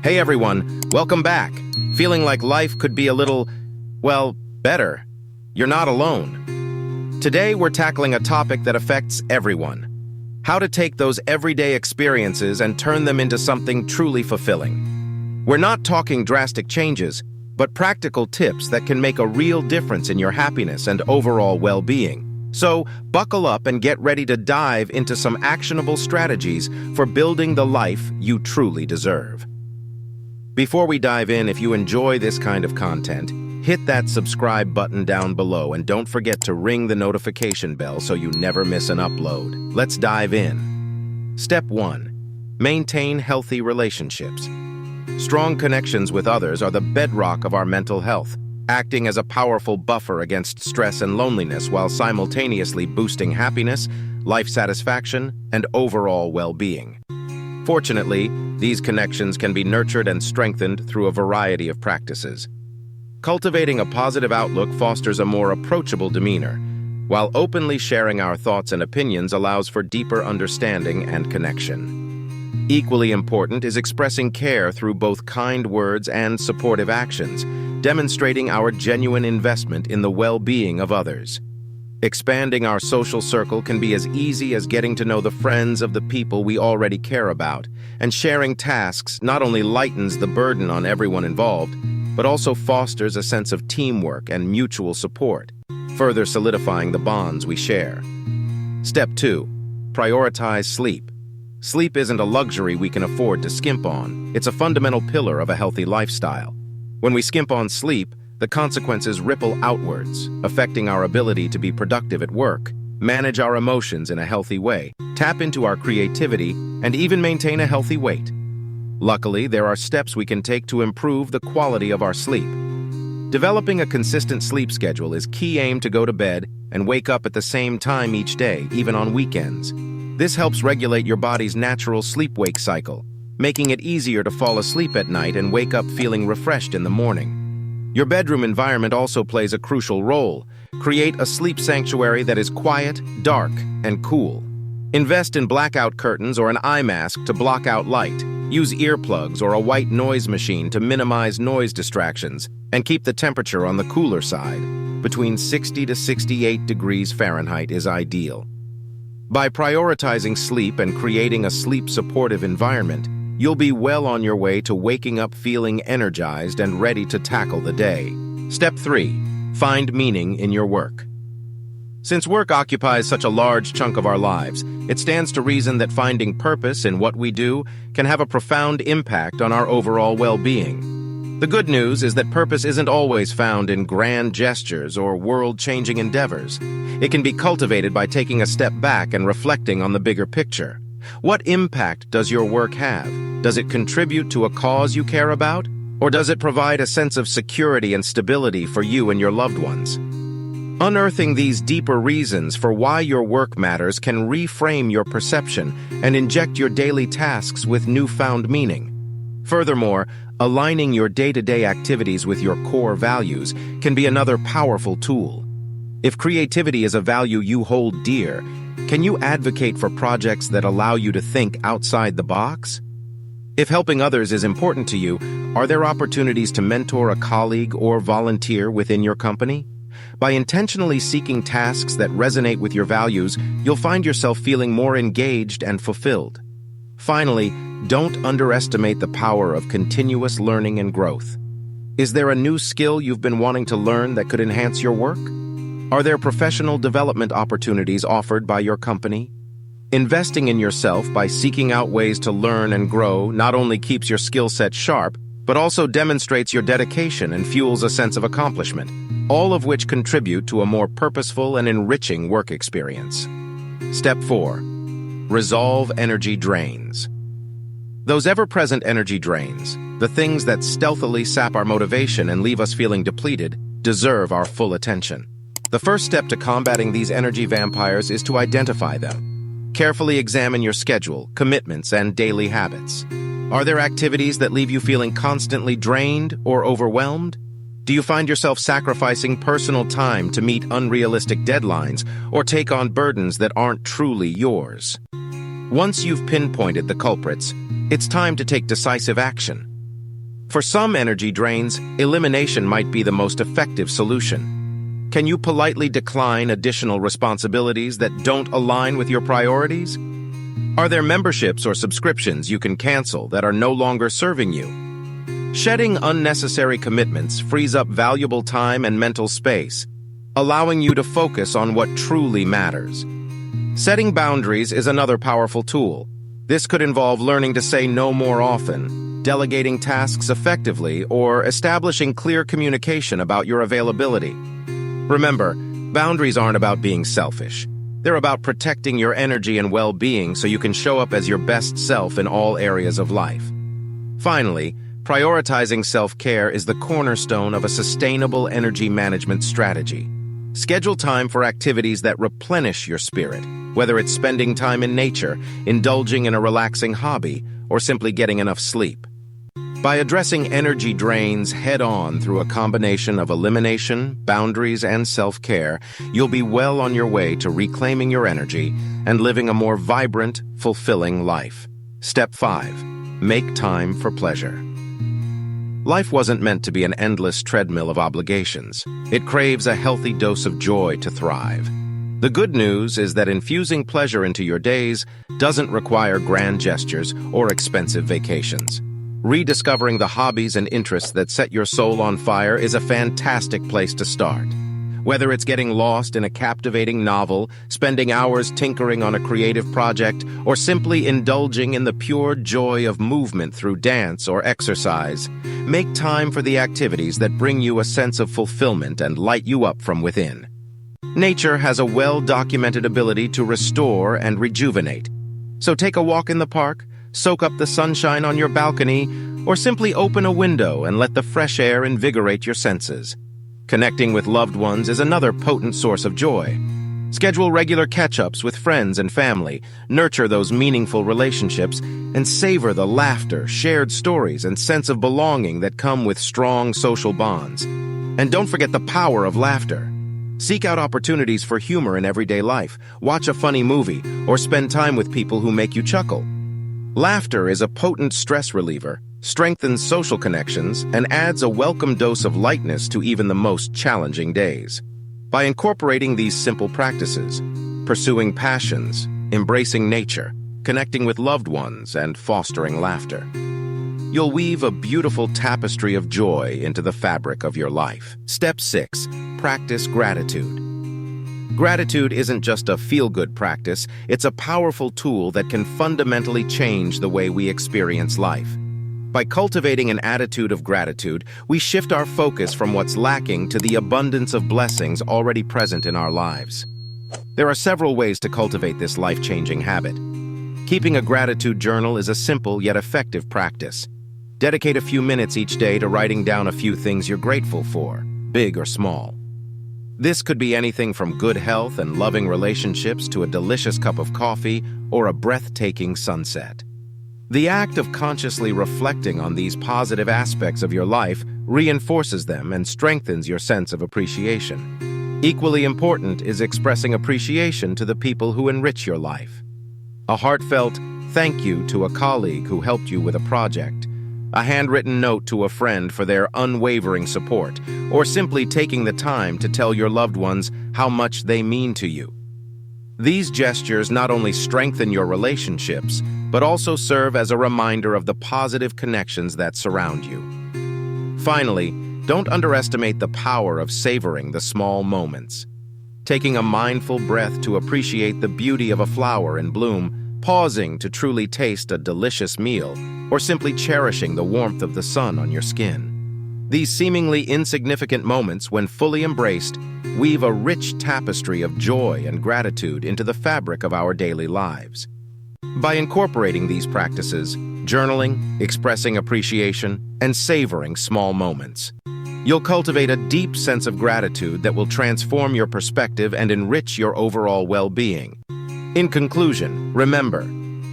Hey everyone, welcome back. Feeling like life could be a little, well, better? You're not alone. Today we're tackling a topic that affects everyone. How to take those everyday experiences and turn them into something truly fulfilling. We're not talking drastic changes, but practical tips that can make a real difference in your happiness and overall well-being. So, buckle up and get ready to dive into some actionable strategies for building the life you truly deserve. Before we dive in, if you enjoy this kind of content, hit that subscribe button down below and don't forget to ring the notification bell so you never miss an upload. Let's dive in. Step 1. Maintain healthy relationships. Strong connections with others are the bedrock of our mental health, acting as a powerful buffer against stress and loneliness while simultaneously boosting happiness, life satisfaction, and overall well-being. Fortunately, these connections can be nurtured and strengthened through a variety of practices. Cultivating a positive outlook fosters a more approachable demeanor, while openly sharing our thoughts and opinions allows for deeper understanding and connection. Equally important is expressing care through both kind words and supportive actions, demonstrating our genuine investment in the well-being of others. Expanding our social circle can be as easy as getting to know the friends of the people we already care about, and sharing tasks not only lightens the burden on everyone involved, but also fosters a sense of teamwork and mutual support, further solidifying the bonds we share. Step 2. Prioritize sleep. Sleep isn't a luxury we can afford to skimp on. It's a fundamental pillar of a healthy lifestyle. When we skimp on sleep, the consequences ripple outwards, affecting our ability to be productive at work, manage our emotions in a healthy way, tap into our creativity, and even maintain a healthy weight. Luckily, there are steps we can take to improve the quality of our sleep. Developing a consistent sleep schedule is key. Aim to go to bed and wake up at the same time each day, even on weekends. This helps regulate your body's natural sleep-wake cycle, making it easier to fall asleep at night and wake up feeling refreshed in the morning. Your bedroom environment also plays a crucial role. Create a sleep sanctuary that is quiet, dark, and cool. Invest in blackout curtains or an eye mask to block out light. Use earplugs or a white noise machine to minimize noise distractions, and keep the temperature on the cooler side. Between 60 to 68 degrees Fahrenheit is ideal. By prioritizing sleep and creating a sleep-supportive environment, you'll be well on your way to waking up feeling energized and ready to tackle the day. Step 3. Find meaning in your work. Since work occupies such a large chunk of our lives, it stands to reason that finding purpose in what we do can have a profound impact on our overall well-being. The good news is that purpose isn't always found in grand gestures or world-changing endeavors. It can be cultivated by taking a step back and reflecting on the bigger picture. What impact does your work have? Does it contribute to a cause you care about? Or does it provide a sense of security and stability for you and your loved ones? Unearthing these deeper reasons for why your work matters can reframe your perception and inject your daily tasks with newfound meaning. Furthermore, aligning your day-to-day activities with your core values can be another powerful tool. If creativity is a value you hold dear, can you advocate for projects that allow you to think outside the box? If helping others is important to you, are there opportunities to mentor a colleague or volunteer within your company? By intentionally seeking tasks that resonate with your values, you'll find yourself feeling more engaged and fulfilled. Finally, don't underestimate the power of continuous learning and growth. Is there a new skill you've been wanting to learn that could enhance your work? Are there professional development opportunities offered by your company? Investing in yourself by seeking out ways to learn and grow not only keeps your skill set sharp, but also demonstrates your dedication and fuels a sense of accomplishment, all of which contribute to a more purposeful and enriching work experience. Step 4. Resolve energy drains. Those ever-present energy drains, the things that stealthily sap our motivation and leave us feeling depleted, deserve our full attention. The first step to combating these energy vampires is to identify them. Carefully examine your schedule, commitments, and daily habits. Are there activities that leave you feeling constantly drained or overwhelmed? Do you find yourself sacrificing personal time to meet unrealistic deadlines or take on burdens that aren't truly yours? Once you've pinpointed the culprits, it's time to take decisive action. For some energy drains, elimination might be the most effective solution. Can you politely decline additional responsibilities that don't align with your priorities? Are there memberships or subscriptions you can cancel that are no longer serving you? Shedding unnecessary commitments frees up valuable time and mental space, allowing you to focus on what truly matters. Setting boundaries is another powerful tool. This could involve learning to say no more often, delegating tasks effectively, or establishing clear communication about your availability. Remember, boundaries aren't about being selfish. They're about protecting your energy and well-being so you can show up as your best self in all areas of life. Finally, prioritizing self-care is the cornerstone of a sustainable energy management strategy. Schedule time for activities that replenish your spirit, whether it's spending time in nature, indulging in a relaxing hobby, or simply getting enough sleep. By addressing energy drains head-on through a combination of elimination, boundaries, and self-care, you'll be well on your way to reclaiming your energy and living a more vibrant, fulfilling life. Step 5. Make time for pleasure. Life wasn't meant to be an endless treadmill of obligations. It craves a healthy dose of joy to thrive. The good news is that infusing pleasure into your days doesn't require grand gestures or expensive vacations. Rediscovering the hobbies and interests that set your soul on fire is a fantastic place to start. Whether it's getting lost in a captivating novel, spending hours tinkering on a creative project, or simply indulging in the pure joy of movement through dance or exercise, make time for the activities that bring you a sense of fulfillment and light you up from within. Nature has a well-documented ability to restore and rejuvenate. So take a walk in the park, soak up the sunshine on your balcony, or simply open a window and let the fresh air invigorate your senses. Connecting with loved ones is another potent source of joy. Schedule regular catch-ups with friends and family, nurture those meaningful relationships, and savor the laughter, shared stories, and sense of belonging that come with strong social bonds. And don't forget the power of laughter. Seek out opportunities for humor in everyday life, watch a funny movie, or spend time with people who make you chuckle. Laughter is a potent stress reliever, strengthens social connections, and adds a welcome dose of lightness to even the most challenging days. By incorporating these simple practices, pursuing passions, embracing nature, connecting with loved ones, and fostering laughter, you'll weave a beautiful tapestry of joy into the fabric of your life. Step 6. Practice gratitude. Gratitude isn't just a feel-good practice, it's a powerful tool that can fundamentally change the way we experience life. By cultivating an attitude of gratitude, we shift our focus from what's lacking to the abundance of blessings already present in our lives. There are several ways to cultivate this life-changing habit. Keeping a gratitude journal is a simple yet effective practice. Dedicate a few minutes each day to writing down a few things you're grateful for, big or small. This could be anything from good health and loving relationships to a delicious cup of coffee or a breathtaking sunset. The act of consciously reflecting on these positive aspects of your life reinforces them and strengthens your sense of appreciation. Equally important is expressing appreciation to the people who enrich your life. A heartfelt thank you to a colleague who helped you with a project, a handwritten note to a friend for their unwavering support, or simply taking the time to tell your loved ones how much they mean to you. These gestures not only strengthen your relationships, but also serve as a reminder of the positive connections that surround you. Finally, don't underestimate the power of savoring the small moments. Taking a mindful breath to appreciate the beauty of a flower in bloom, pausing to truly taste a delicious meal, or simply cherishing the warmth of the sun on your skin. These seemingly insignificant moments, when fully embraced, weave a rich tapestry of joy and gratitude into the fabric of our daily lives. By incorporating these practices, journaling, expressing appreciation, and savoring small moments, you'll cultivate a deep sense of gratitude that will transform your perspective and enrich your overall well-being. In conclusion, remember,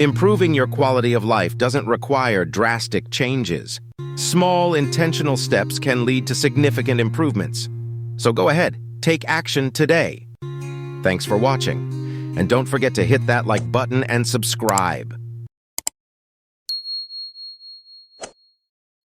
improving your quality of life doesn't require drastic changes. Small, intentional steps can lead to significant improvements. So go ahead, take action today. Thanks for watching, and don't forget to hit that like button and subscribe.